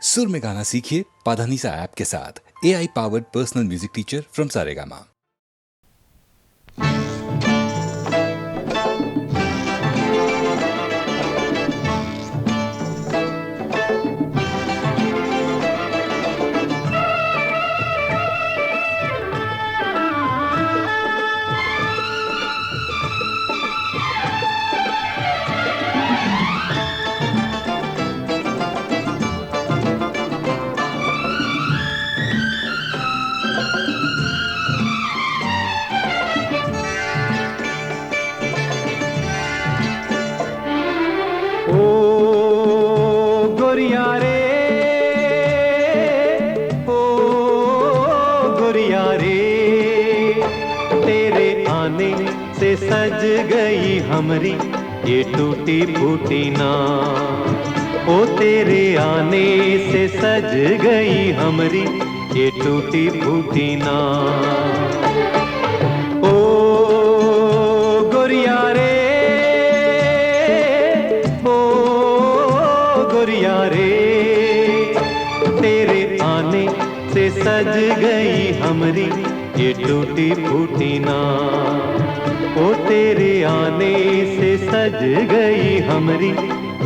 सुर में गाना सीखिए पाधानीसा ऐप के साथ। AI powered personal music teacher from Saregama. से सज गई हमरी ये टूटी फूटी नाव। ओ तेरे आने से सज गई हमरी ये टूटी फूटी नाव। ओ गोरिया रे, ओ गोरिया रे, तेरे आने से सज गई हमरी ये टूटी फूटी नाव। ओ तेरे आने से सज गई हमरी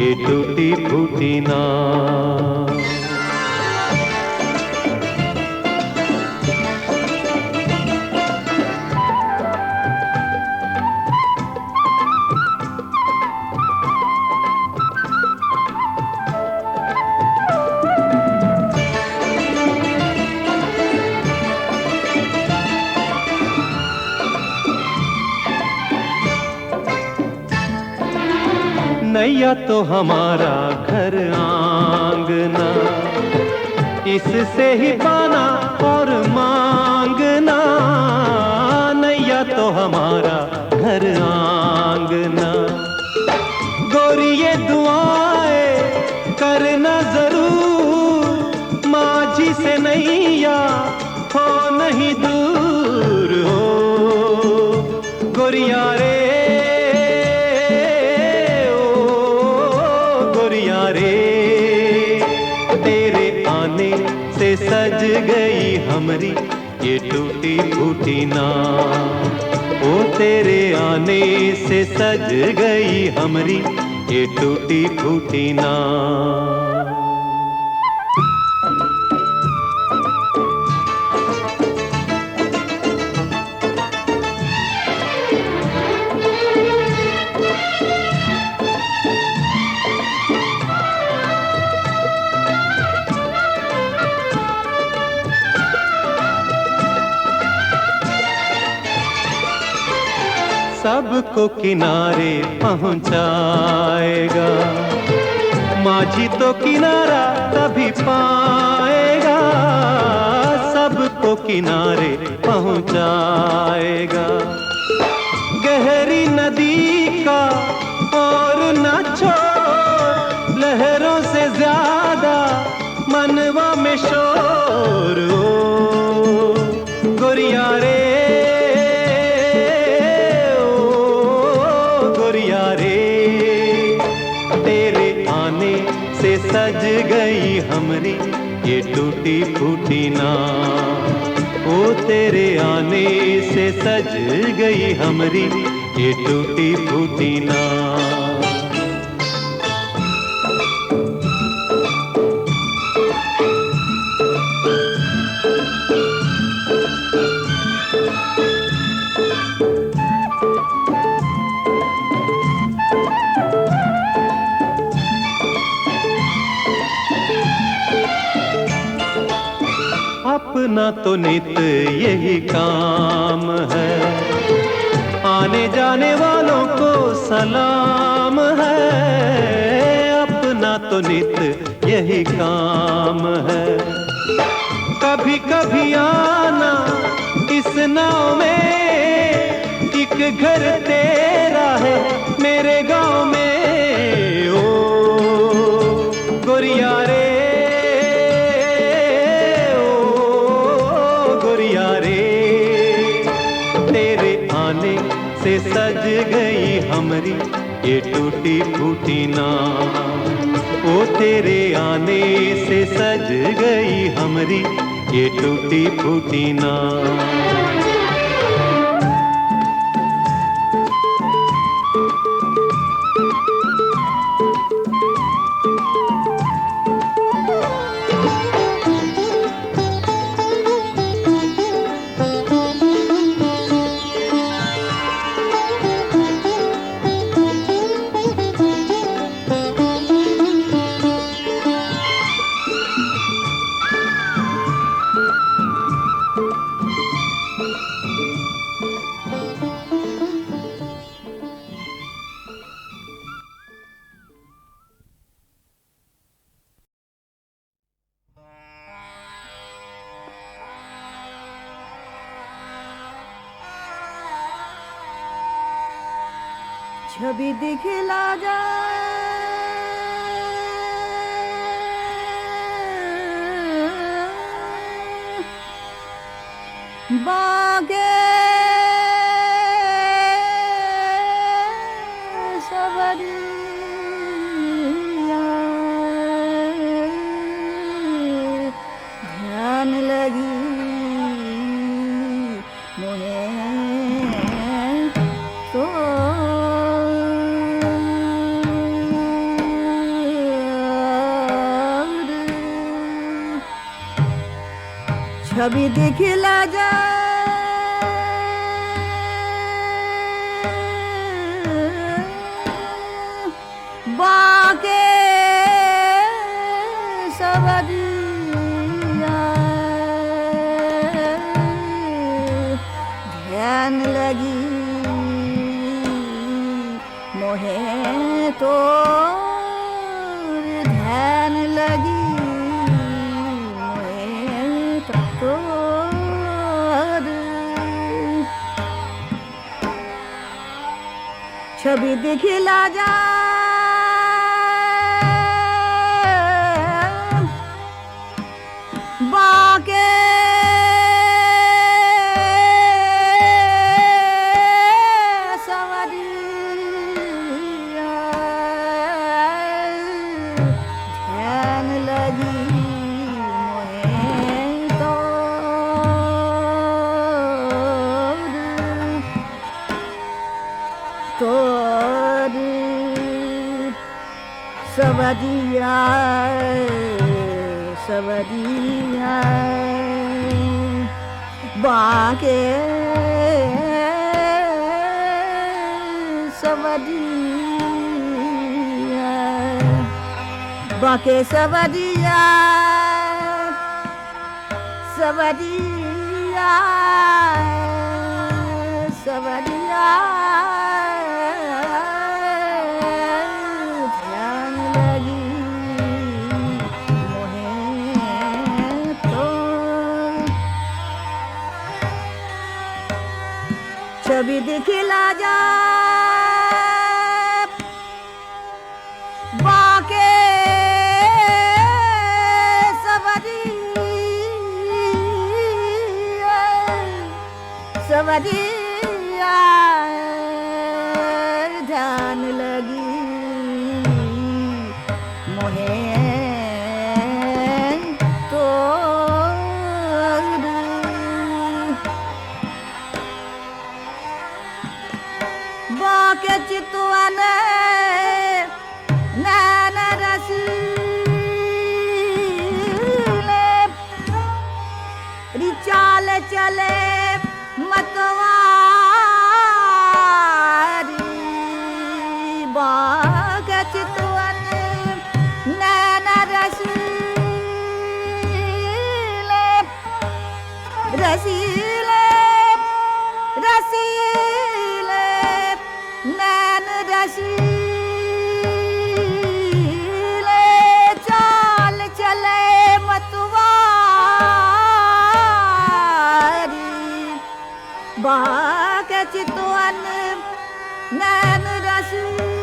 ये टूटी फूटी नाव। नैया तो हमारा घर आंगना, इससे ही पाना और मांगना। नैया तो हमारा घर आंगना, गोरी ये दुआएं करना जरूर, माझी से नैया हो नहीं दूर। हो गोरिया रे, से सज गई हमरी ये टूटी फूटी नाव। ओ तेरे आने से सज गई हमरी ये टूटी फूटी नाव। सबको किनारे पहुंचाएगा, माझी तो किनारा कभी पाएगा। सबको किनारे पहुंचाएगा, गहरी नदी का और न छोड़, लहरों से ज्यादा मनवा में शोर। गोरिया रे, से सज गई हमरी ये टूटी फूटी नाव। ओ तेरे आने से सज गई हमरी ये टूटी फूटी नाव। अपना तो नित यही काम है, आने जाने वालों को सलाम है। अपना तो नित यही काम है, कभी कभी आना इस नाव में, एक घर तेरा है मेरे गांव में। ओ गोरिया रे, से सज गई हमरी ये टूटी फूटी नाव। ओ तेरे आने से सज गई हमरी ये टूटी फूटी नाव। छवि दिखला जा बागे सवरिया ध्यान लगी मुझे तो छवि दिखला जा बाके सवरिया ध्यान लगी मोहे तो ध्यान लगी छवि दिखला जा बाके सवरिया ध्यान लगी सवरिया सवरिया बाके सवरिया बाके सवरिया सवरिया सवरिया छवि दिखला जा बाके सवरिया सवरिया ध्यान लगी मोहे तो बाके चितवन नैन रसीले रिचाल चले मतवारी बाके चितवन नैन रसीले रसीले रसीले नैन रसीले चाल चले मतवारी बाके चितवन नैन रसीले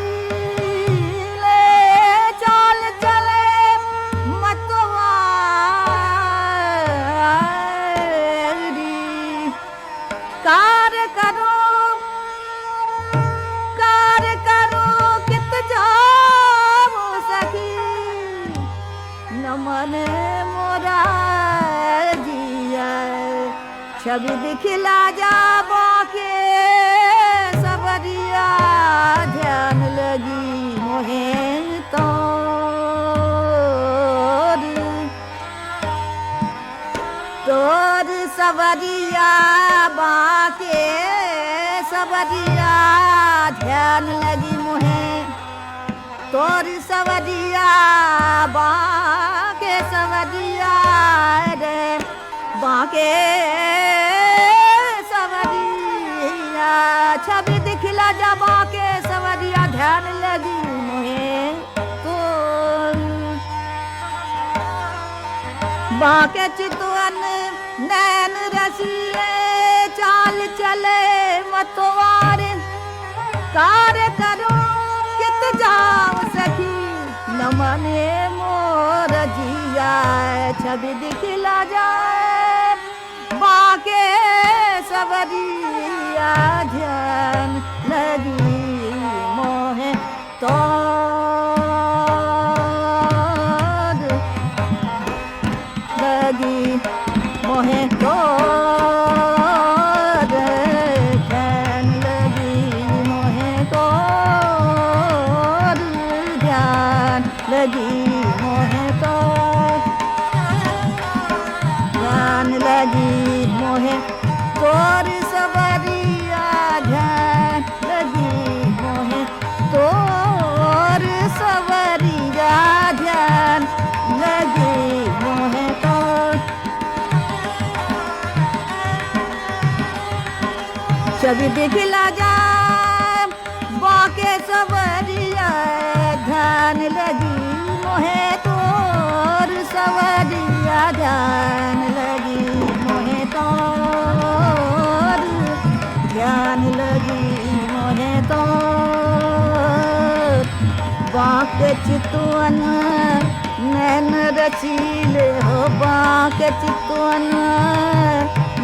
चाल चले मतवारी कार करो कित जाओ सखी मोरा जिया छवि दिखला जा बाके सबरिया ध्यान लगी मोहे तोर सबरिया बाके सबरिया ध्यान लगी मोहे तोर सबरिया बाके सबरिया रे बाके सबरिया छवि दिखला जा बाके सबरिया ध्यान लगी मोहे बाके चितवन नैन रसीले चाल चले मतवार कार करो कित जाओ सखी नमने मोर जिया छवि दिखला जाए बाके सबरिया ध्यान लगी मोहे तो मोहे तो ध्यान लगी मोहे तो ध्यान लगी मोहे तो ध्यान लगी मोहे तोर सबरिया ध्यान लगी मोहे तोर सबरिया ध्यान लगी मोहे तो छवि दिखला जा बाके सबरिया ध्यान लगी मोहे तोर सबरिया ध्यान लगी मोहे तोर ध्यान लगी मोहे तोर बाके चितवन नैन रसीले हो बाके चितवन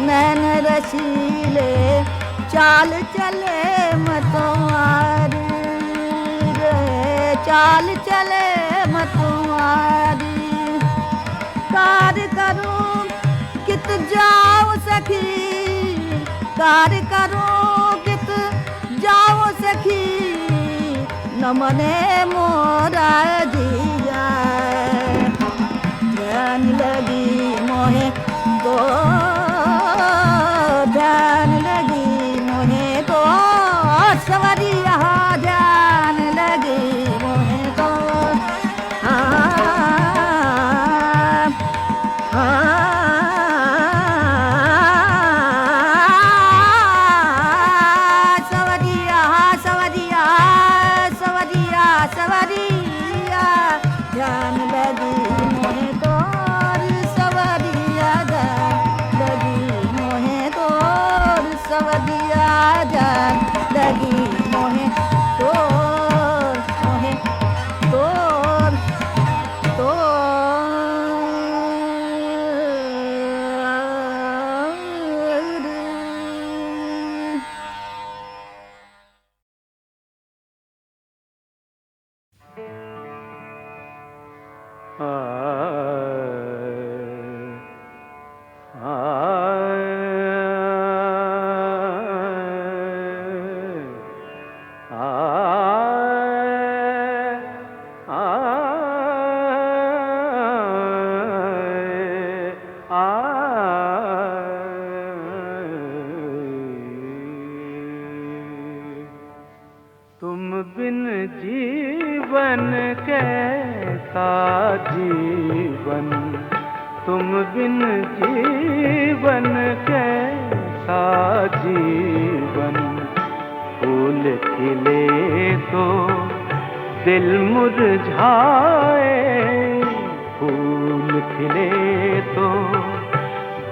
नैन रसीले चाल चले मतवारी रे चाल चले मतवारी कार करूं कित जाओ सखी कार करूं कित जाओ सखी नमने मोरा जिया ध्यान लगी मोहे तो ध्यान लगी मोहे तो सवरिया ध्यान लगी मोहे तो सवरिया सवरिया सवरिया सवरिया ध्यान लगी मोहे तो सवरिया ध्यान लगी मोहे तो सवरिया ध्यान लगी मोहे तो मोहे तो तुम बिन जीवन कैसा जीवन तुम बिन जीवन कैसा जीवन फूल खिले तो दिल मुरझाए फूल खिले तो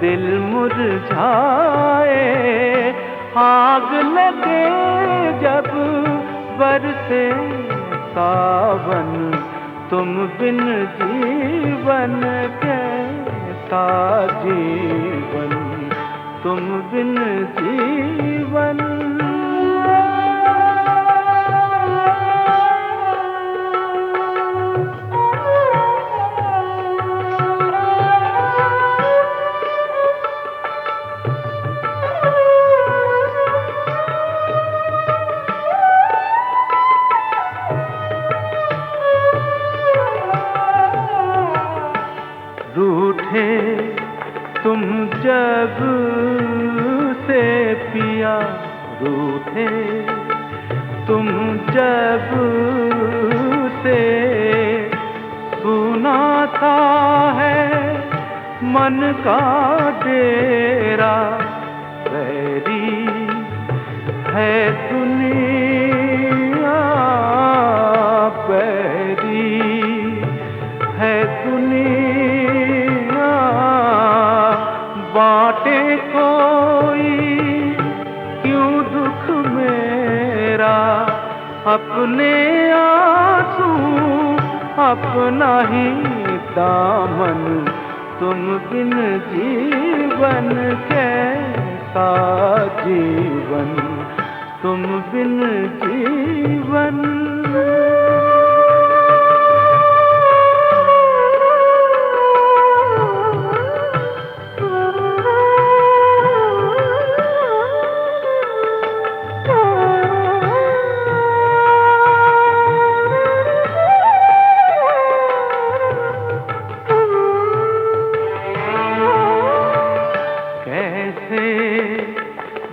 दिल मुरझाए आग लगे जब बरसे सावन तुम बिन जीवन कैसा जीवन तुम बिन जीवन रूठे तुम जब से पिया, रूठे तुम जब से, सुना सा है मन का डेरा, बैरी है दुनिया, बैरी है दुनिया, बाटे कोई क्यों दुख मेरा, अपने आंसू अपना ही दामन, तुम बिन जीवन कैसा जीवन, तुम बिन जीवन।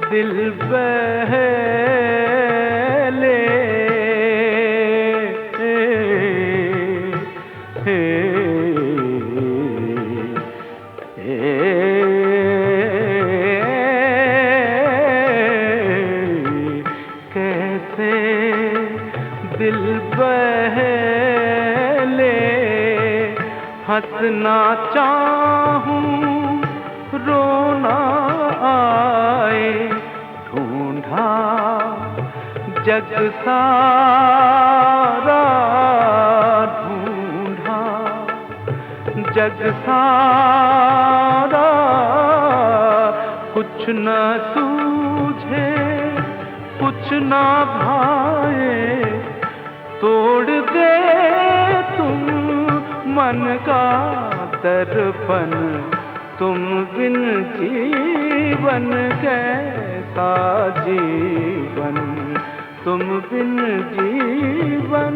दिल बहले कैसे दिल बहले, हंसना चाहूं रोना आए, ढूंढा जग सारा, ढूंढा जग सारा, कुछ न सूझे कुछ न भाए, तोड़ दे तुम मन का दर्पण, तुम बिन जीवन कैसा जीवन, तुम बिन जीवन।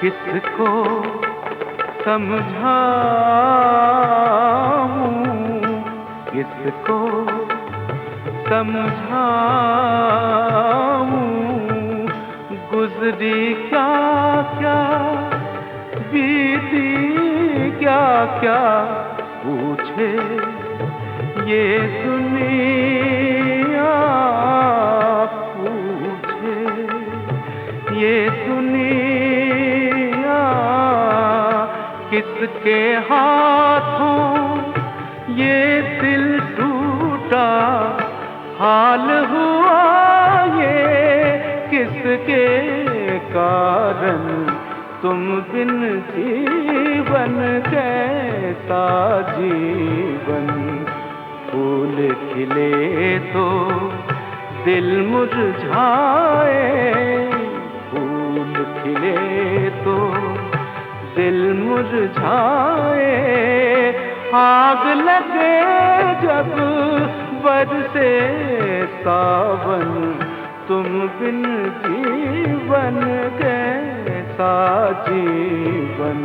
किसको समझाऊं, किसको समझाऊं, गुजरी क्या क्या बीती क्या क्या, पूछे ये दुनिया, पूछे ये दुनिया, किसके हाथों ये दिल टूटा, हाल हुआ ये किसके कारण, तुम बिन जीवन कैसा जीवन, फूल खिले तो दिल मुरझाए, फूल खिले तो दिल मुरझाए, आग लगे जब बरसे सावन, तुम बिन जीवन कैसा जीवन,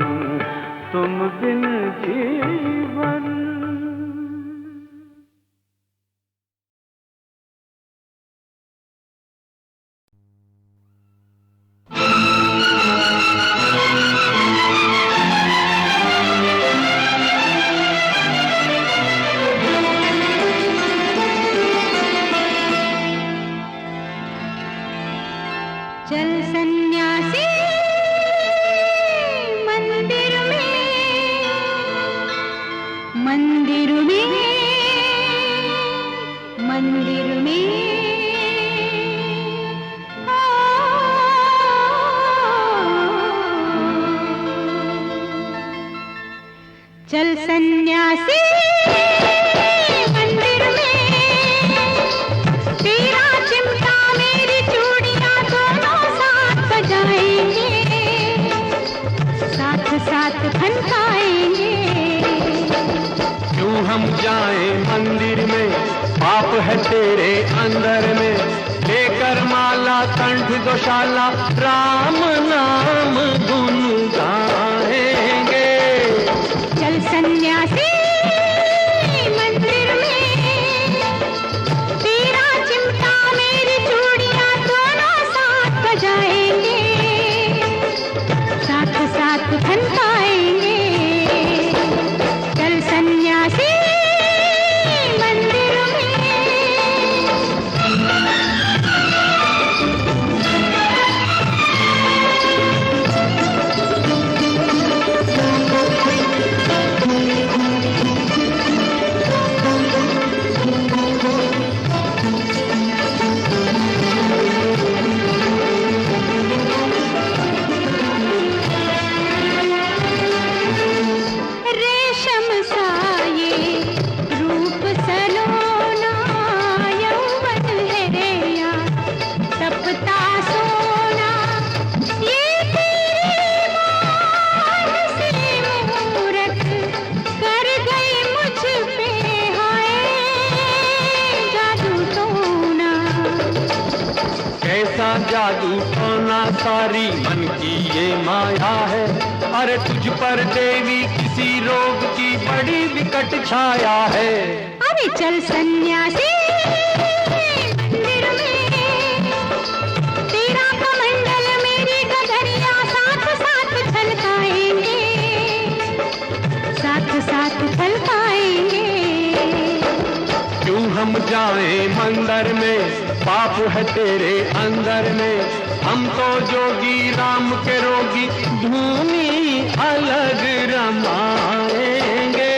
तुम बिन जीवन। चल सन्यासी मंदिर में, मंदिर में, मंदिर में, चल सन्यासी मंदिर में, तेरा चिमटा मेरी चूड़ियां दोनों साथ बजाएंगे, साथ साथ खनकाएंगे। क्यों हम जाएं मंदिर में, पाप है तेरे अंदर में, लेकर माला कंठ गौशाला राम नाम गुन गाएंगे। चल सन्यासी मंदिर में, तेरा चिमटा मेरी चूड़ियां दोनों साथ बजाएंगे, साथ साथ खनकाएंगे। चल सन्यासी मंदिर में। रेशम सा ये रूप सलोना, यौवन है या तपता सोना, ये तेरी मान से मूरत कर गई मुझ पे, हाय जादू टोना। कैसा जादू टोना, सारी मन की ये माया है। अरे तुझ पर देवी किसी रोग की बड़ी विकट छाया है। अरे चल सन्यासी मंदिर में, तेरा कमंडल मेरी गगरिया साथ साथ छलकाएंगे, साथ साथ छलकाएंगे। क्यों हम जाएं मंदिर में, पाप है तेरे अंदर में, हम तो जोगी राम के रोगी, धूनी अलग रमाएंगे।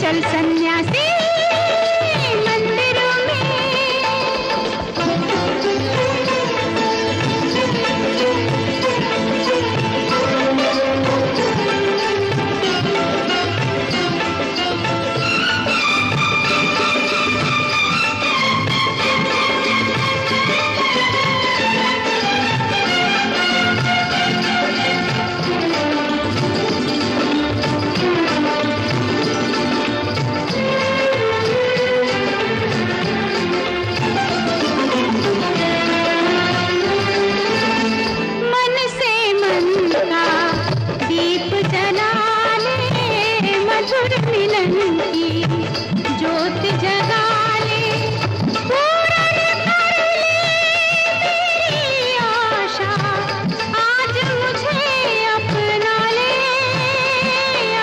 चल सन्यासी मंदिर में। मन से मन का दीप जला ले, मधुर मिलन की ज्योत जगा ले, पूर्ण कर ले मेरी आशा, आज मुझे अपना ले,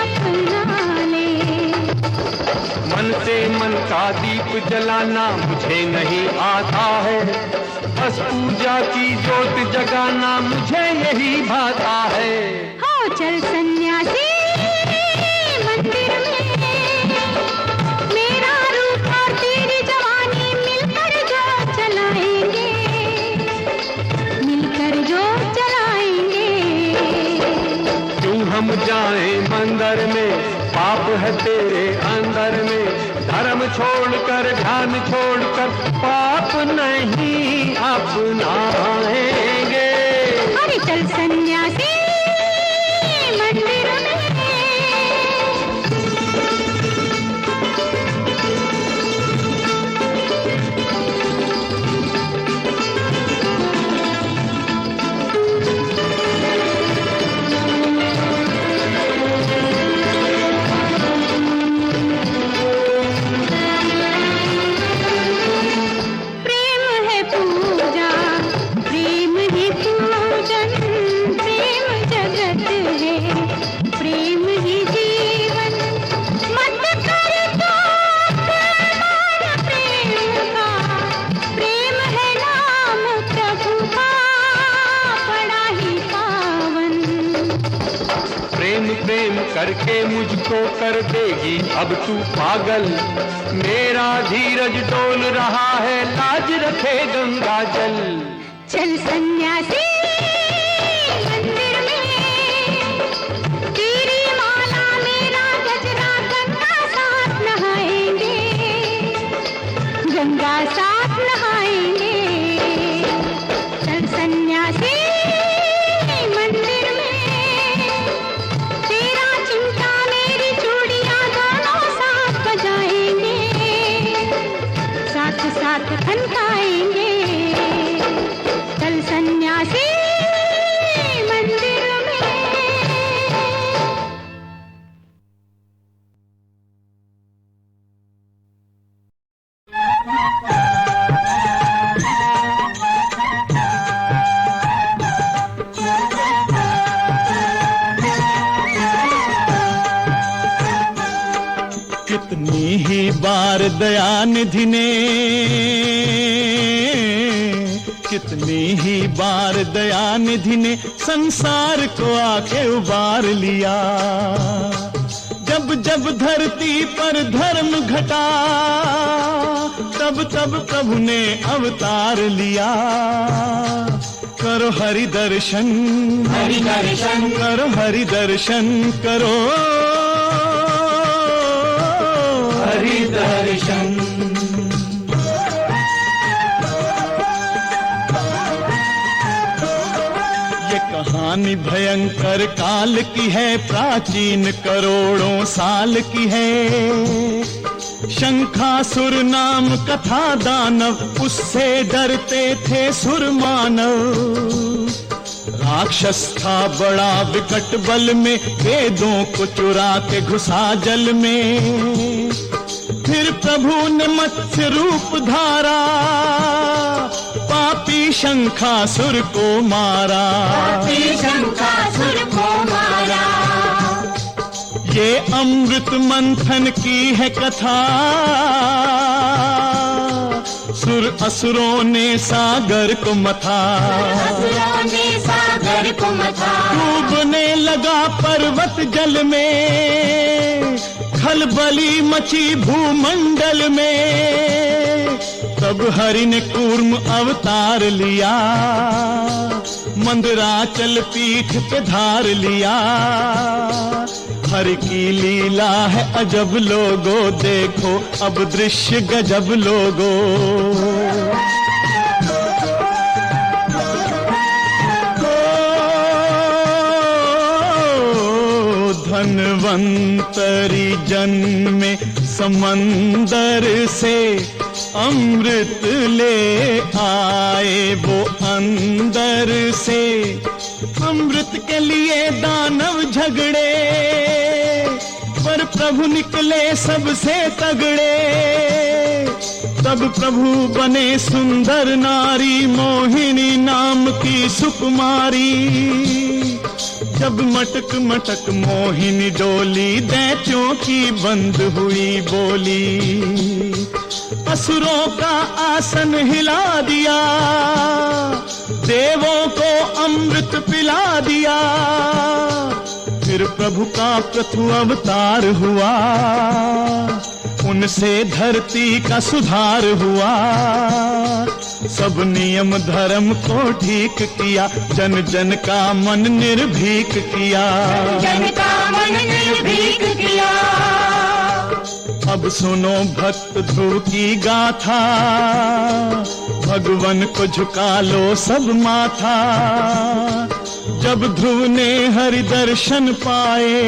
अपना ले। मन से मन का दीप जलाना मुझे नहीं आता है, बस पूजा की ज्योत जगाना मुझे यही भाता है। हो चल सन्यासी मंदिर में, मेरा रूप और तेरी जवानी मिलकर जो चलाएंगे, मिलकर जो चलाएंगे। क्यों हम जाएं मंदिर में, पाप है तेरे अंदर में, धर्म छोड़कर ध्यान छोड़कर पाप नहीं अपनाएंगे। अरे चल सन्यासी मंदिर में। प्रेम है पूजा, प्रेम ही पूजन, प्रेम जगत है, प्रेम ही जीवन। मत कर तो अपमान प्रेम का, प्रेम है नाम प्रभु का, बड़ा ही पावन। प्रेम प्रेम करके मुझको कर देगी अब तू पागल, मेरा धीरज डोल रहा है, लाज रखे गंगा जल। चल सन्यासी मंदिर में, तेरी माला मेरा गजरा गंगा साथ नहाएंगे, गंगा साथ नहाएंगे। चल सन्यासी मंदिर में, हाथ थनकाएंगे। चल सन्यासी मंदिर में। कितनी ही बार दयानिधि ने, कितनी ही बार दयानिधि ने संसार को आके उबार लिया। जब जब धरती पर धर्म घटा, तब तब प्रभु ने अवतार लिया। करो हरि दर्शन, हरि दर्शन करो, हरि दर्शन करो, हरि दर्शन। ये कहानी भयंकर काल की है, प्राचीन करोड़ों साल की है। शंखासुर नाम कथा दानव, उससे डरते थे सुर मानव। राक्षस था बड़ा विकट बल में, वेदों को चुरा के घुसा जल में। फिर प्रभु ने मत्स्य रूप धारा, पापी शंखासुर को मारा, पापी शंखासुर को मारा। ये अमृत मंथन की है कथा, सुर असुरों ने सागर को मथा, असुरों ने सागर को मथा। डूबने लगा पर्वत जल में, खलबली मची भूमंडल में। तब हरि ने कूर्म अवतार लिया, मंदराचल पीठ पे धार लिया। हरि की लीला है अजब लोगो, देखो अब दृश्य गजब लोगो। धनवंतरी जन्मे समंदर से, अमृत ले आए वो अंदर से। अमृत के लिए दानव झगड़े, पर प्रभु निकले सबसे तगड़े। तब प्रभु बने सुंदर नारी, मोहिनी नाम की सुकुमारी। जब मटक मटक मोहिनी डोली, दैत्यों की बंद हुई बोली। असुरों का आसन हिला दिया, देवों को अमृत पिला दिया। फिर प्रभु का प्रथम अवतार हुआ, उनसे धरती का सुधार हुआ। सब नियम धर्म को ठीक किया, जन जन का मन निर्भीक किया, जन का मन निर्भीक किया। अब सुनो भक्त ध्रुव की गाथा, भगवन को झुका लो सब माथा। जब ध्रुव ने हरि दर्शन पाए,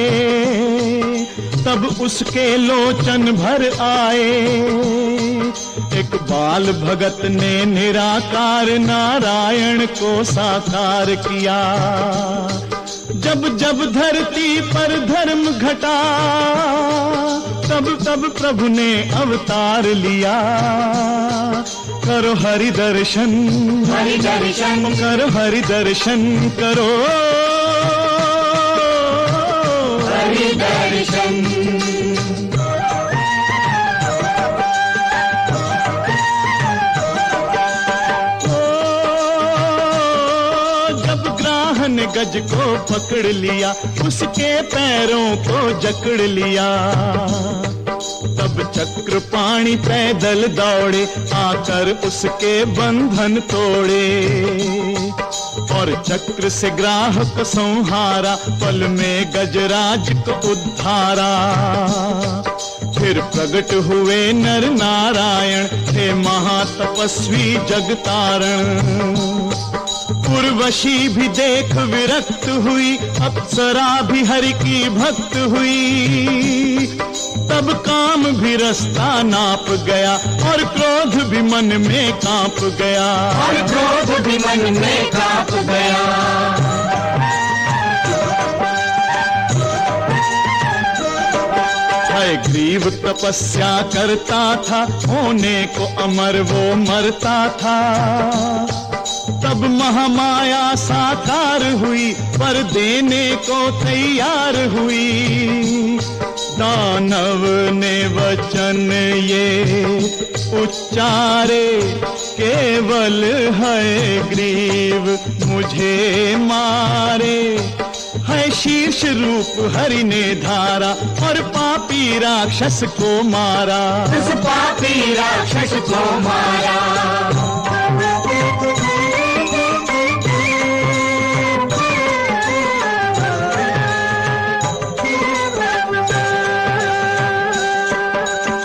तब उसके लोचन भर आए। एक बाल भगत ने निराकार नारायण को साकार किया। जब जब धरती पर धर्म घटा, तब तब प्रभु ने अवतार लिया। करो हरि दर्शन, हरि दर्शन करो, हरि दर्शन करो, हरि दर्शन। जब ग्राह ने गज को पकड़ लिया, उसके पैरों को जकड़ लिया। तब चक्र पाणी पैदल दौड़े, आकर उसके बंधन तोड़े। और चक्र से ग्राह को संहारा, पल में गजराज को उद्धारा। फिर प्रकट हुए नर नारायण, थे महातपस्वी जगतारण। उर्वशी भी देख विरक्त हुई, अप्सरा भी हरि की भक्त हुई। तब काम भी रास्ता नाप गया और क्रोध भी मन में कांप गया, और क्रोध भी मन में कांप गया। ग्रीव तपस्या करता था, होने को अमर वो मरता था। तब महामाया साकार हुई, पर देने को तैयार हुई। दानव ने वचन ये उच्चारे, केवल है ग्रीव मुझे मारे। है शीर्ष रूप हरि ने धारा, और पापी राक्षस को मारा, उस पापी राक्षस को मारा।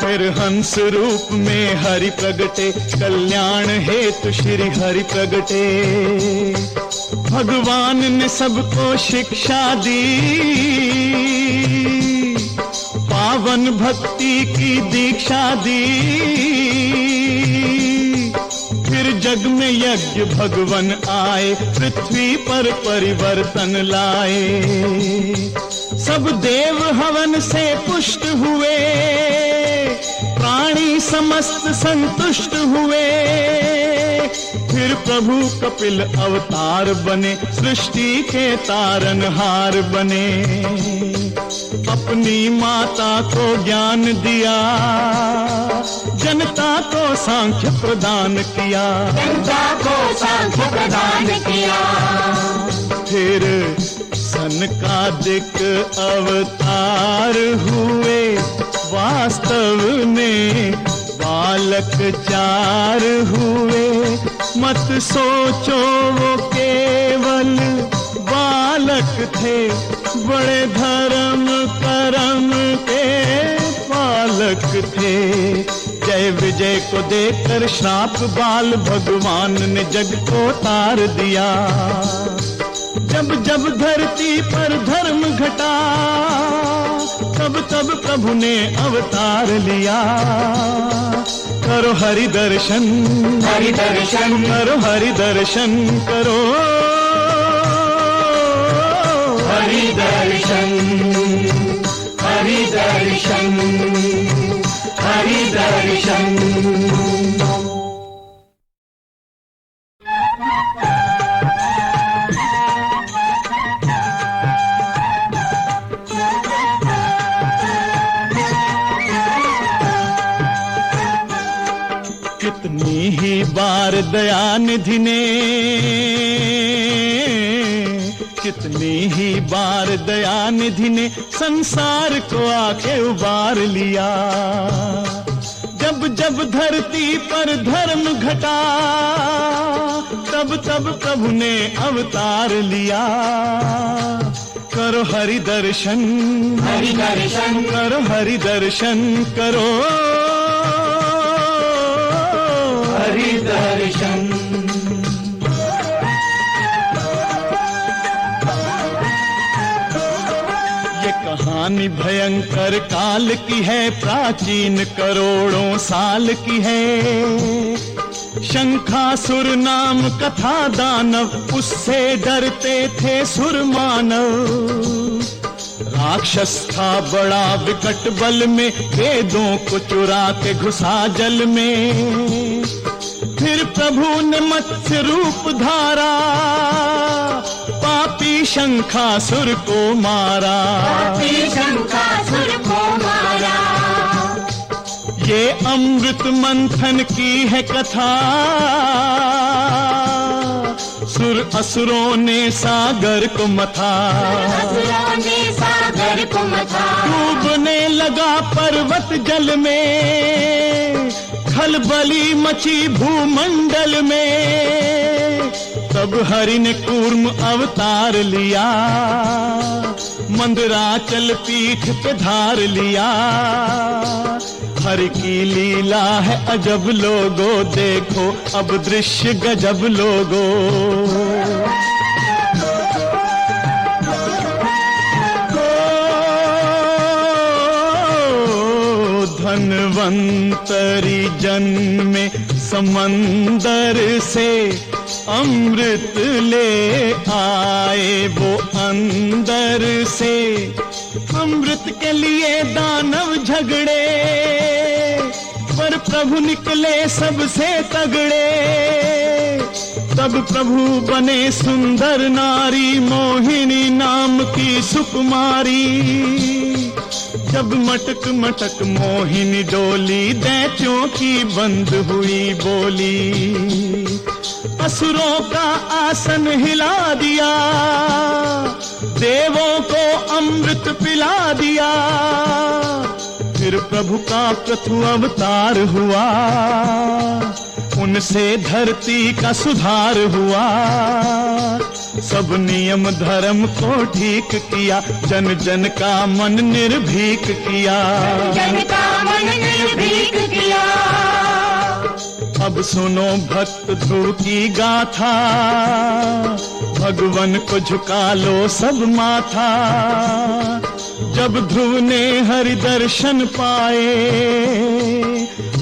फिर हंस रूप में हरि प्रगटे, कल्याण हेतु श्री हरि प्रगटे। भगवान ने सबको शिक्षा दी, पावन भक्ति की दीक्षा दी। फिर जग में यज्ञ भगवन आए, पृथ्वी पर परिवर्तन लाए। सब देव हवन से पुष्ट हुए, प्राणी समस्त संतुष्ट हुए। फिर प्रभु कपिल अवतार बने, सृष्टि के तारनहार बने। अपनी माता को ज्ञान दिया, जनता को सांख्य प्रदान किया, जनता को सांख्य प्रदान किया। फिर सनकादिक अवतार हुए, वास्तव में बालक 4 हुए। मत सोचो वो केवल बालक थे, बड़े धर्म करम के पालक थे। जय विजय को देकर श्राप बाल भगवान ने जग को तार दिया। जब जब धरती पर धर्म घटा, तब तब प्रभु ने अवतार लिया। करो हरि दर्शन, हरि दर्शन, करो हरि दर्शन, करो हरि दर्शन, हरि दर्शन, हरि दर्शन। कितनी ही बार दयानिधि ने, कितनी ही बार दयानिधि ने संसार को आके उबार लिया। जब जब धरती पर धर्म घटा, तब तब प्रभु ने अवतार लिया। करो हरि दर्शन, हरि दर्शन, करो हरि दर्शन, करो हरि दर्शन। ये कहानी भयंकर काल की है, प्राचीन करोड़ों साल की है। शंखासुर नाम कथा दानव, उससे डरते थे सुर मानव। राक्षस था बड़ा विकट बल में, वेदों को चुरा के घुसा जल में। फिर प्रभु ने मत्स्य रूप धारा, पापी शंखासुर को मारा, पापी शंखासुर को मारा। ये अमृत मंथन की है कथा, सुर असुरों ने सागर को मथा। असुरों ने सागर को मथा। डूबने लगा पर्वत जल में, खलबली मची भूमंडल में। तब हरि ने कूर्म अवतार लिया, मंदराचल पीठ पे धार लिया। हरि की लीला है अजब लोगो, देखो अब दृश्य गजब लोगो। धन्वंतरी जन्मे समंदर से अमृत ले आए वो अंदर से। अमृत के लिए दानव झगड़े पर प्रभु निकले सबसे तगड़े। तब प्रभु बने सुंदर नारी मोहिनी नाम की सुकुमारी। जब मटक मटक मोहिनी डोली दैत्यों की बंद हुई बोली। असुरों का आसन हिला दिया देवों को अमृत पिला दिया। फिर प्रभु का प्रथम अवतार हुआ उनसे धरती का सुधार हुआ। सब नियम धर्म को ठीक किया जन जन का मन निर्भीक किया। जन का मन निर्भीक किया। अब सुनो भक्त ध्रुव की गाथा भगवन को झुका लो सब माथा। जब ध्रुव ने हरि दर्शन पाए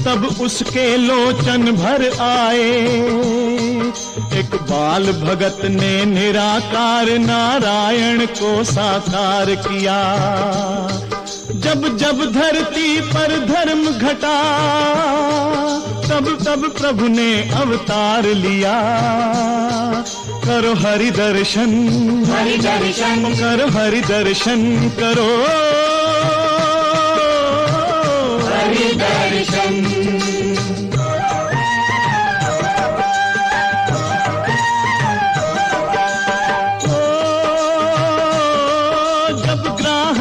तब उसके लोचन भर आए। एक बाल भगत ने निराकार नारायण को साकार किया। जब जब धरती पर धर्म घटा तब तब प्रभु ने अवतार लिया। करो हरि दर्शन हरि दर्शन करो हरि दर्शन करो हरि दर्शन।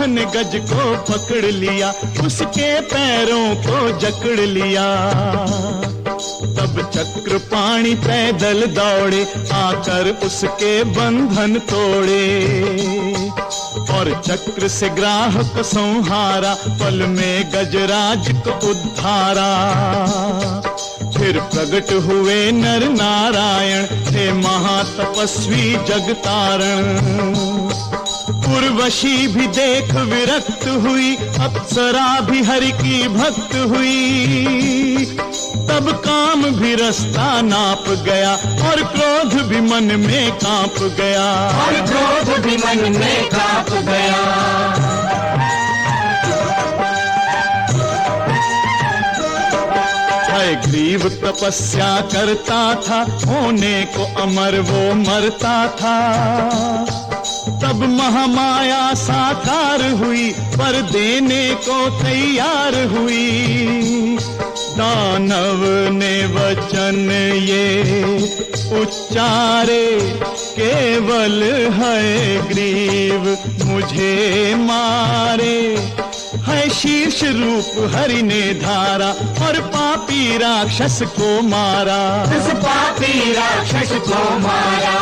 ने गज को पकड़ लिया उसके पैरों को जकड़ लिया। तब चक्र पाणी पैदल दौड़े आकर उसके बंधन तोड़े। और चक्र से ग्राह को संहारा पल में गजराज को उद्धारा। फिर प्रकट हुए नर नारायण थे महातपस्वी जगतारण। उर्वशी भी देख विरक्त हुई अप्सरा भी हरि की भक्त हुई। तब काम भी रास्ता नाप गया और क्रोध भी मन में कांप गया। और क्रोध भी मन में कांप गया। ग्रीव तपस्या करता था होने को अमर वो मरता था। तब महामाया साकार हुई पर देने को तैयार हुई। दानव ने वचन ये उच्चारे केवल है ग्रीव मुझे मारे। है शीर्ष रूप हरि ने धारा और पापी राक्षस को मारा। उस पापी राक्षस को मारा।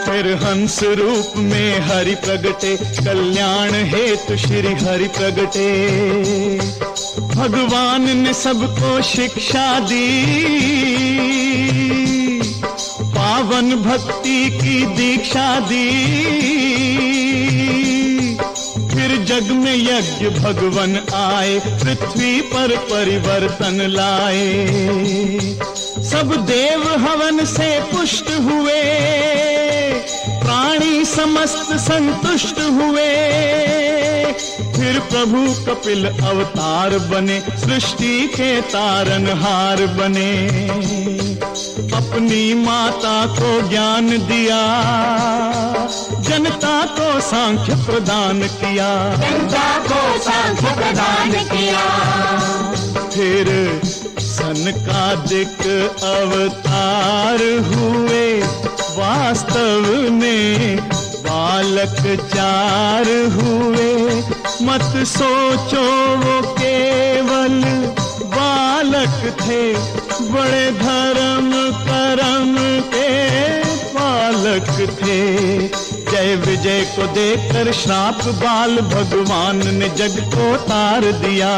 फिर हंस रूप में हरि प्रगटे कल्याण हेतु श्री हरि प्रगटे। भगवान ने सबको शिक्षा दी पावन भक्ति की दीक्षा दी। फिर जग में यज्ञ भगवन आए पृथ्वी पर परिवर्तन लाए। सब देव हवन से पुष्ट हुए प्राणी समस्त संतुष्ट हुए। फिर प्रभु कपिल अवतार बने सृष्टि के तारनहार बने। अपनी माता को ज्ञान दिया जनता को सांख्य प्रदान किया। जनता को सांख्य प्रदान किया। फिर सनकादिक अवतार हुए वास्तव में बालक 4 हुए। मत सोचो वो केवल बालक थे बड़े धर्म करम के पालक थे। जय विजय को देकर श्राप बाल भगवान ने जग को तार दिया।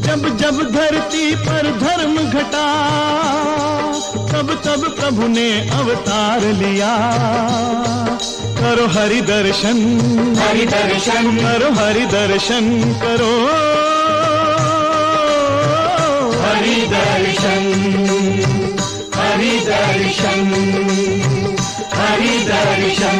जब जब धरती पर धर्म घटा, तब तब प्रभु ने अवतार लिया। करो हरि दर्शन, हरि दर्शन, करो हरि दर्शन, करो हरि दर्शन, हरि दर्शन, हरि दर्शन।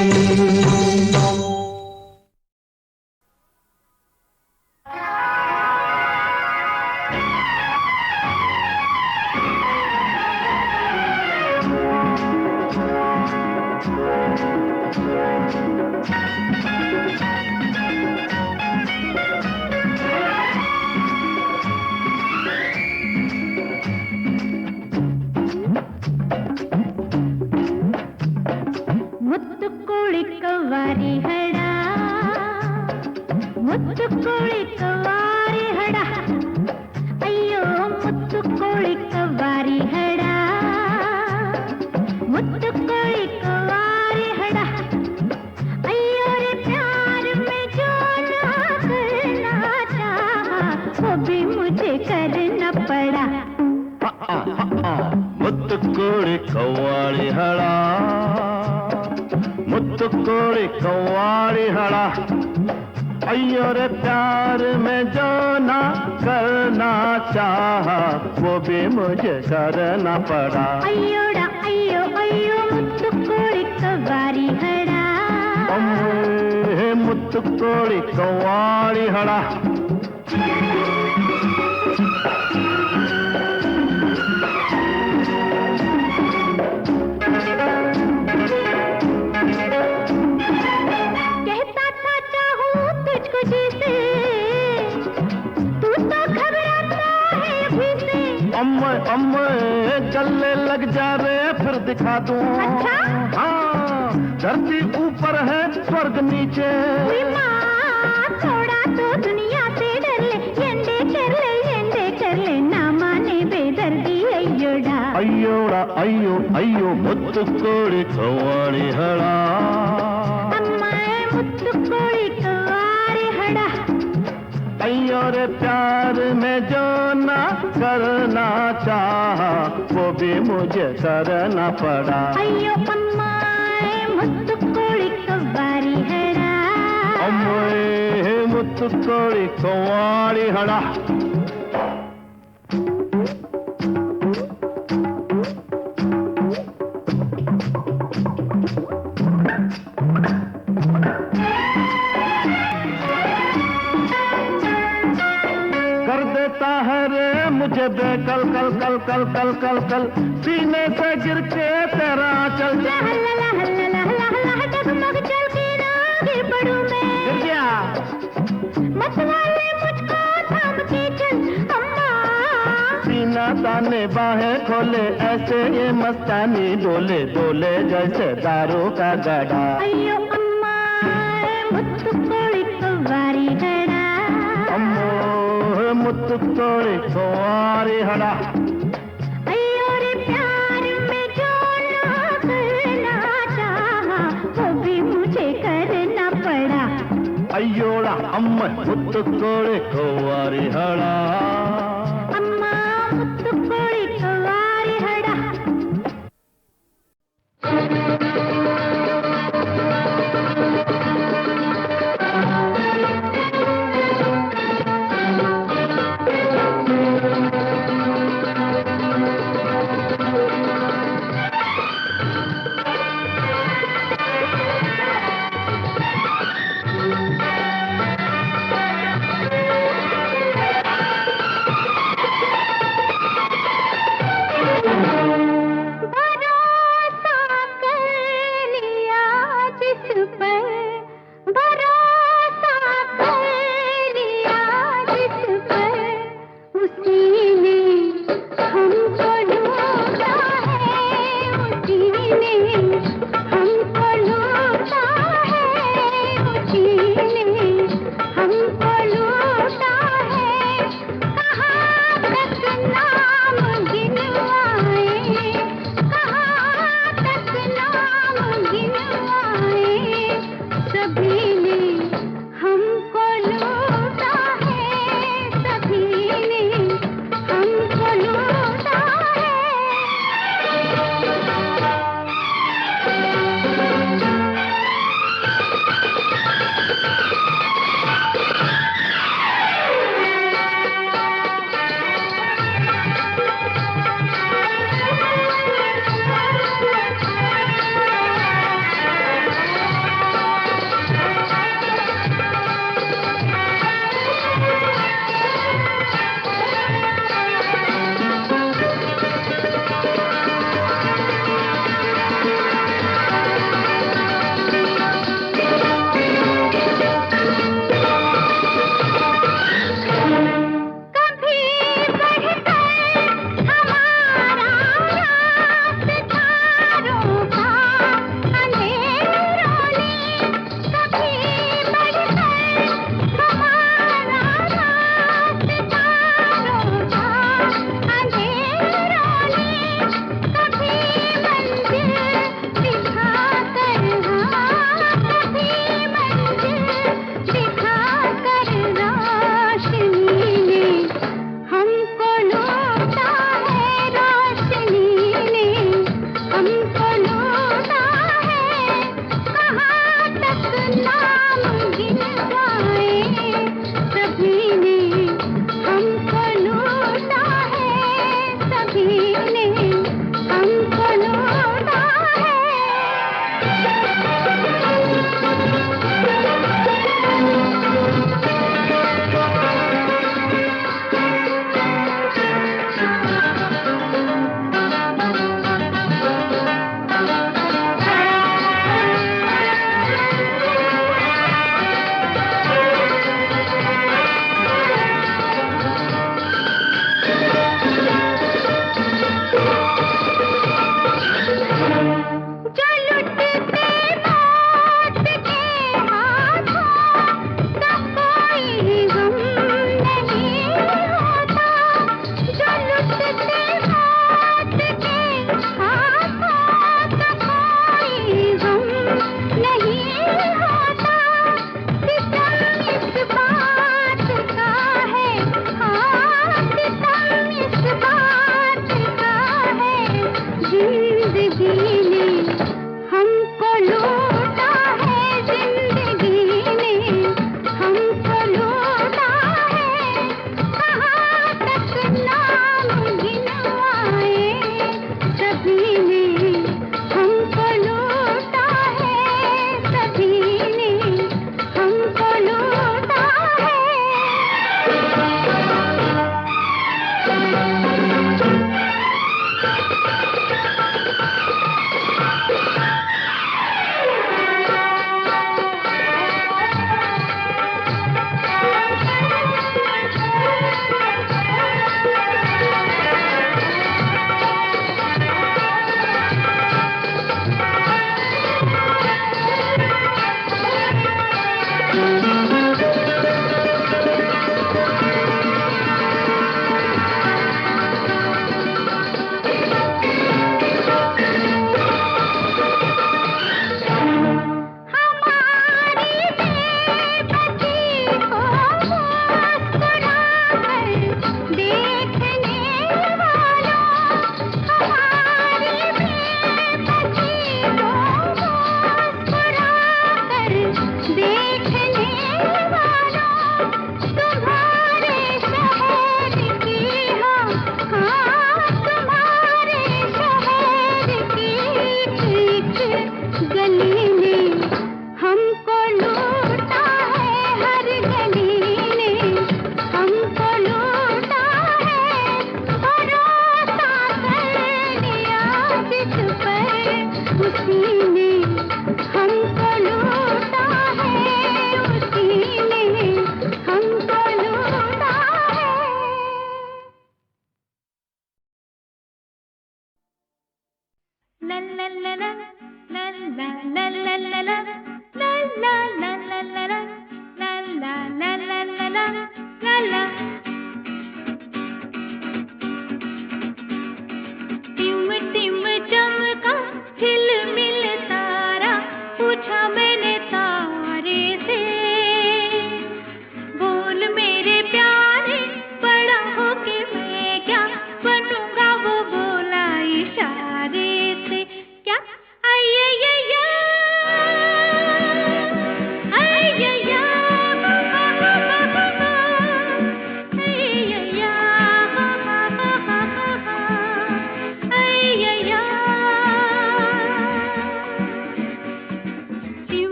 ಮುತ್ತು ಕೋಳಿ ಕವಾರಿ ಹಡ, ಮುತ್ತು ಕೋಳಿ ಕವಾರಿ ಹಡ, ಅಯ್ಯೋ ಮುತ್ತು ಕೋಳಿ ಕವಾರಿ ಹಡ, ಮುತ್ತು ಕೋಳಿ ಕವಾರಿ ಹಡ, ಅಯ್ಯೋ रे प्यार में जो ना करना चाहा वो भी मुझे करना पड़ा। ಮುತ್ತು ಕೋಳಿ ಕವ್ವಾಳಿ ಹಳ, ಮುತ್ತು ಕೋಳಿ ಕವ್ವಾಳಿ ಹಳ, अय्यो रे प्यार में जो ना करना चाहा वो भी मुझे करना पड़ा। ಅಯ್ಯೋಡ ಅಯ್ಯೋ ಅಯ್ಯೋ ಮುತ್ತು ಕೋಳಿ ಕವಾರಿ ಹಡ, ಅಮ್ಮೇ ಮುತ್ತು ಕೋಳಿ ಕವ್ವಾಳಿ ಹಳ. कहता था चाहूं तुझको जैसे, तू तो घबराता है अभी से। अम्मे अम्मे गले लग जा रे फिर दिखा दूं। अच्छा? हाँ, धरती ऊपर है स्वर्ग नीचे। हुई माँ थोड़ा तो दुनिया से डर ले, ಎಂಡೆ कर ले ना माने बेदर्दी अಯ್ಯೋಡ। ಅಯ್ಯೋಡ ಅಯ್ಯೋ ಅಯ್ಯೋ ಮುತ್ತು ಕೋಳಿ ಕವ್ವಾಳಿ ಹಳ, ಅಮ್ಮ ಮುತ್ತು ಕೋಳಿ ಕವಾರಿ ಹಡ, अय्यो रे प्यार में जो ना करना चाहा वो भी मुझे करना पड़ा। ಅಯ್ಯೋ ಅಮ್ಮ ಮುತ್ತು ಕೋಳಿ ಕವಾರಿ ಹಡ, अम्मे मुत्तु कोळि कव्वाळि हळ. कर देता है रे मुझे बेकल कल कल कल कल कल कल, सीने से गिर के तेरा चल हल्ला हल्ला हल्ला हल्ला डगमग चल के ना गिर पड़ूं मैं। गिर गया। मत वाले मुझको थाम के चल अम्मा, सीना ताने बाहें खोले ऐसे ये मस्तानी डोले डोले जैसे दारू का गड़ा। ಅಯ್ಯೋ ಅಮ್ಮ ಮುತ್ತು ಕೋಳಿ ಕವಾರಿ ಹಡ, अम्मो मुत्तु कोळि कव्वाळि हळ. ಅಯ್ಯೋ रे प्यार में जो ना करना चाहा वो भी मुझे करना पड़ा। अಯ್ಯೋಳ ಅಮ್ಮ ಮುತ್ತು ಕೋಳಿ ಕವ್ವಾಳಿ ಹಳ. ಅಮ್ಮ ಮುತ್ತು ಕೋಳಿ ಕವಾರಿ ಹಡ.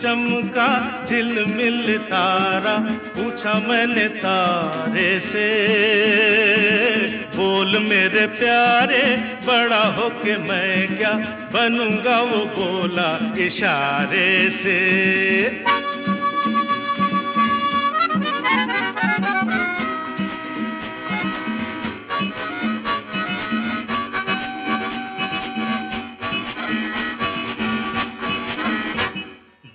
चमका झिलमिल तारा, पूछा मैंने तारे से, बोल मेरे प्यारे बड़ा होके मैं क्या बनूंगा, वो बोला इशारे से।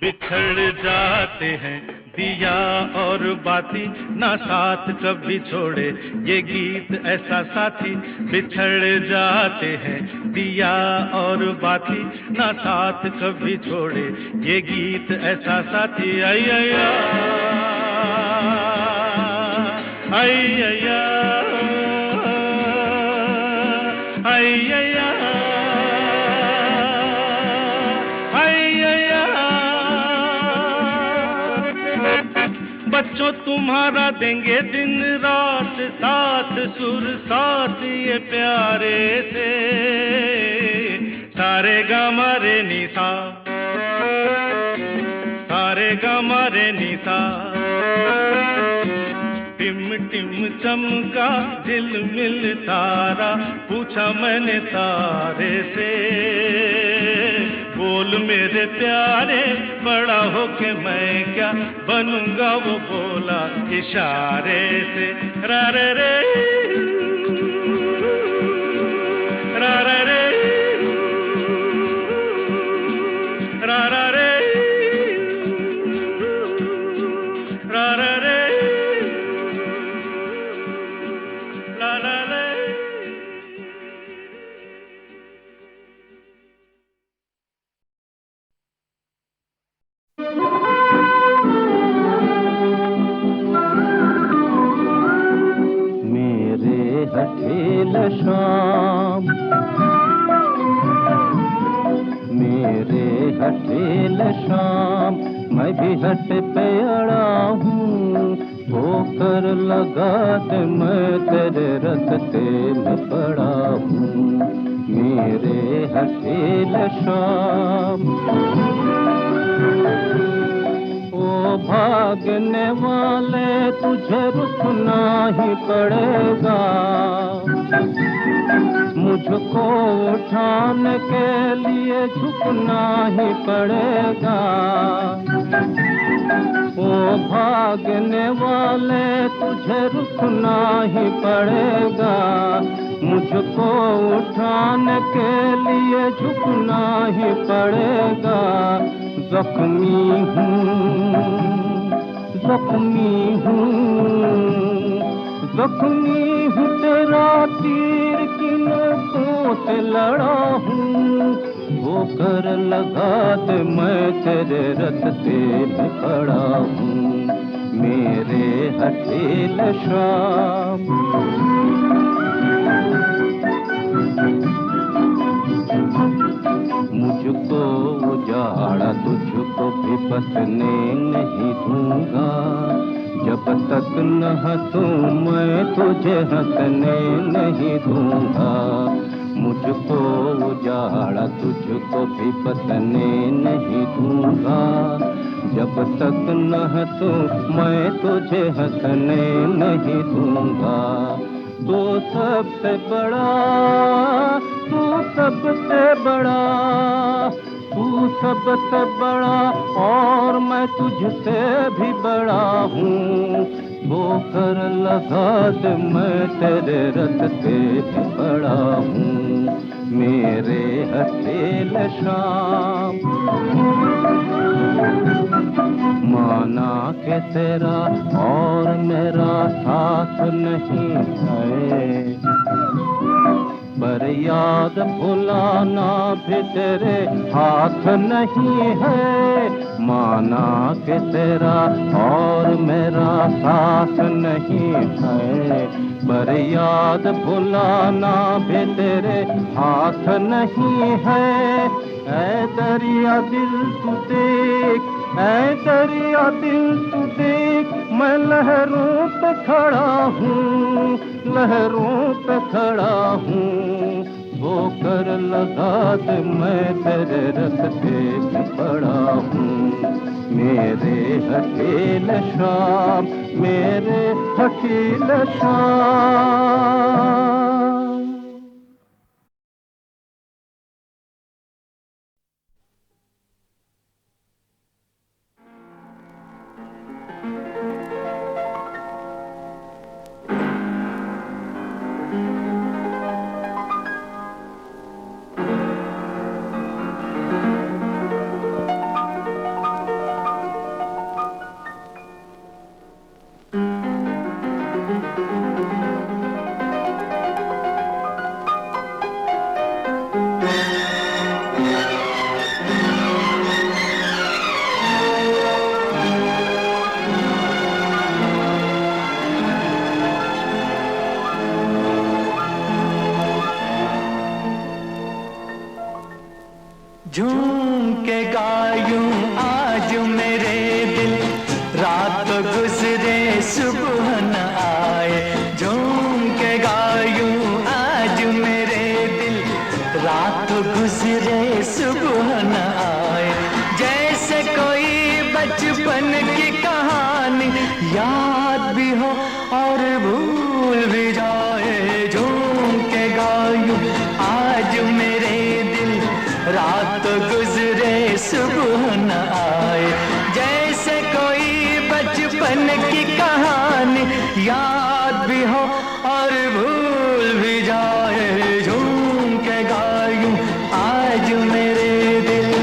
बिछड़ जाते हैं दिया और बाती, ना साथ कभी छोड़े ये गीत ऐसा साथी। बिछड़ जाते हैं दिया और बाती, ना साथ कभी छोड़े ये गीत ऐसा साथी। आई अया आई अया आई अया बच्चों तुम्हारा देंगे दिन रात साथ, सुर साथ ये प्यारे से। सारे गा रे नी सा, सारे गा रे नी सा। टिम टिम चमका झिलमिल तारा, पूछा मैंने तारे से, बोल मेरे प्यारे बड़ा होके मैं क्या बनूंगा, वो बोला इशारे से। रा रे रे रा रे रे रा रा रे रा रा रे ला ला ला। हठेल शाम, मेरे हठेल शाम, मैं भी हट पे अड़ा हूँ, होकर कर लगा दे, मैं तेरे रस्ते में पड़ा हूँ, मेरे हसीले शाम। ओ भागने वाले तुझे रुकना ही पड़ेगा, मुझको उठाने के लिए झुकना ही पड़ेगा। ओ भागने वाले तुझे रुकना ही पड़ेगा, मुझको उठाने के लिए झुकना ही पड़ेगा। जख्मी हूँ, जख्मी हूँ, जख्मी हूँ, तेरा तीर की नोकों से लड़ा हूँ। होकर लगा दे, मैं तेरे रस्ते में खड़ा हूँ, मेरे हसीले शाम। मुझको उजाड़ा तुझको भी बसने नहीं दूंगा, जब तक न हंसूं मैं तुझे हंसने नहीं दूंगा। मुझको उजाड़ा तुझको भी बसने नहीं दूंगा, जब तक न हंसूं मैं तुझे हंसने नहीं दूंगा। तू सबसे बड़ा, तू सबसे बड़ा, तू सबसे बड़ा और मैं तुझसे भी बड़ा हूँ। होकर लगा दे, मैं तेरे रस्ते पे पड़ा हूँ, मेरे हसीले शाम। माना के तेरा और मेरा साथ नहीं है, पर याद भुलाना भी तेरे हाथ नहीं है। माना के तेरा और मेरा साथ नहीं है, पर याद भुलाना भी तेरे हाथ नहीं है। ऐ दरिया दिल तू देख, ऐ दरिया दिल तू देख, मैं लहरों पे खड़ा हूँ, लहरों पे खड़ा हूँ। होकर लगा दे, मैं तेरे रस्ते में पड़ा हूँ, मेरे हसीले शाम, मेरे हसीले शाम। झूम के गायूं आज मेरे दिल, रात गुजरे सुबह न आए। झूम के गायूं आज मेरे दिल, रात गुजरे सुबह न आए। जैसे कोई बचपन की कहानी याद भी हो और भूल भी जाए। झूम के गायूं आज मेरे दिल, रात गुजरे सुबह न आए। जैसे कोई बचपन की कहानी याद भी हो और भूल भी जाए। झूम के गायूं आज मेरे दिल।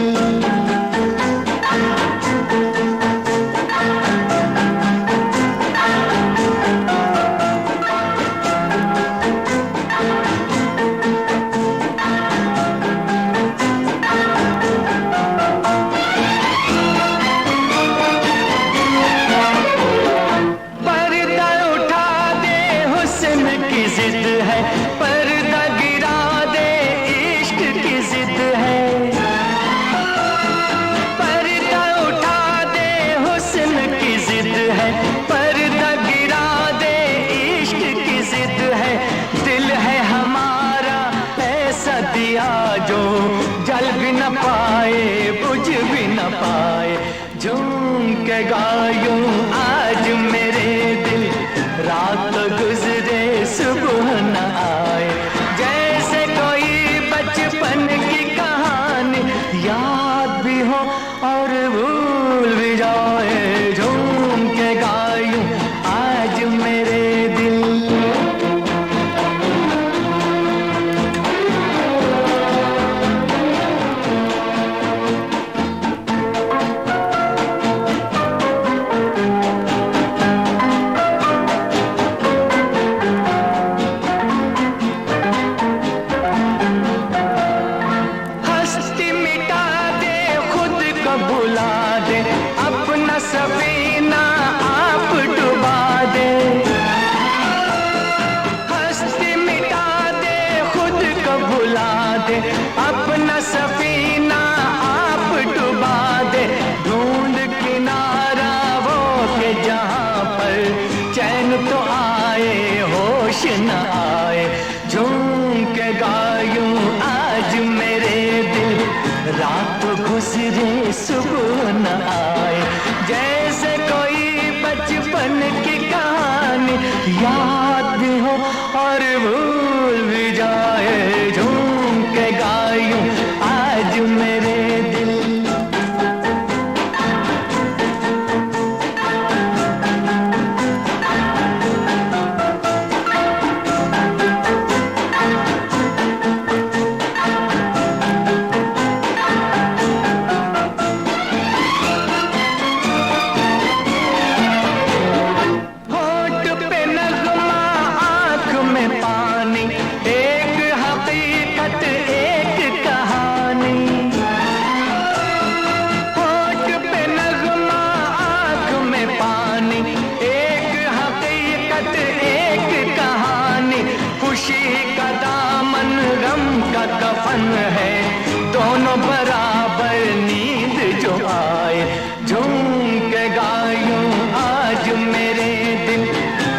के गायूं आज मेरे दिल, रात गुजरे सुबह न आए। जैसे कोई बचपन की कहानी याद भी हो और भूल भी जाए। झूम के गायूं आज मेरे दिल। हस्ती मिटा दे, खुद को भुला दे, अपना सफीना आप डुबा दे। हस्ती मिटा दे, खुद को भुला दे, अपना सफीना आप डुबा दे। ढूंढ किनारा वो के जहां पर चैन तो आए होश न आए। झूम के गायूं आज मेरे दिल, रात गुजरे सुबह न आए। जैसे कोई बचपन की कहानी याद भी हो और भूल भी जाए। झूम के गायूं आज मेरे दिल। होठ पे नगमा, आंख में पानी, एक हकीकत एक कहानी। होठ पे नगमा, आंख में पानी, एक हकीकत एक कहानी। खुशी का दामन गम का कफन है, दोनों बराबर नींद जो आए। झूम के गायूं आज मेरे दिल,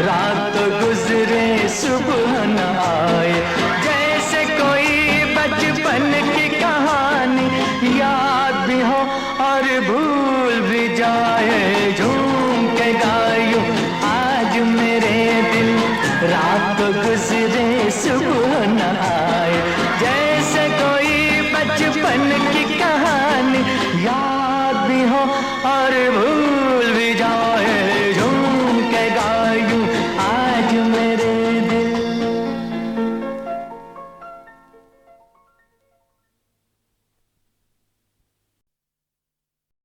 रात गुजरे सुबह न आए। जैसे कोई बचपन की कहानी याद भी हो और भूल भी जाए। झूम के गायूं आज मेरे दिल, रात गुजरे सुबह न आए। जैसे कोई बचपन की कहानी याद भी हो और भूल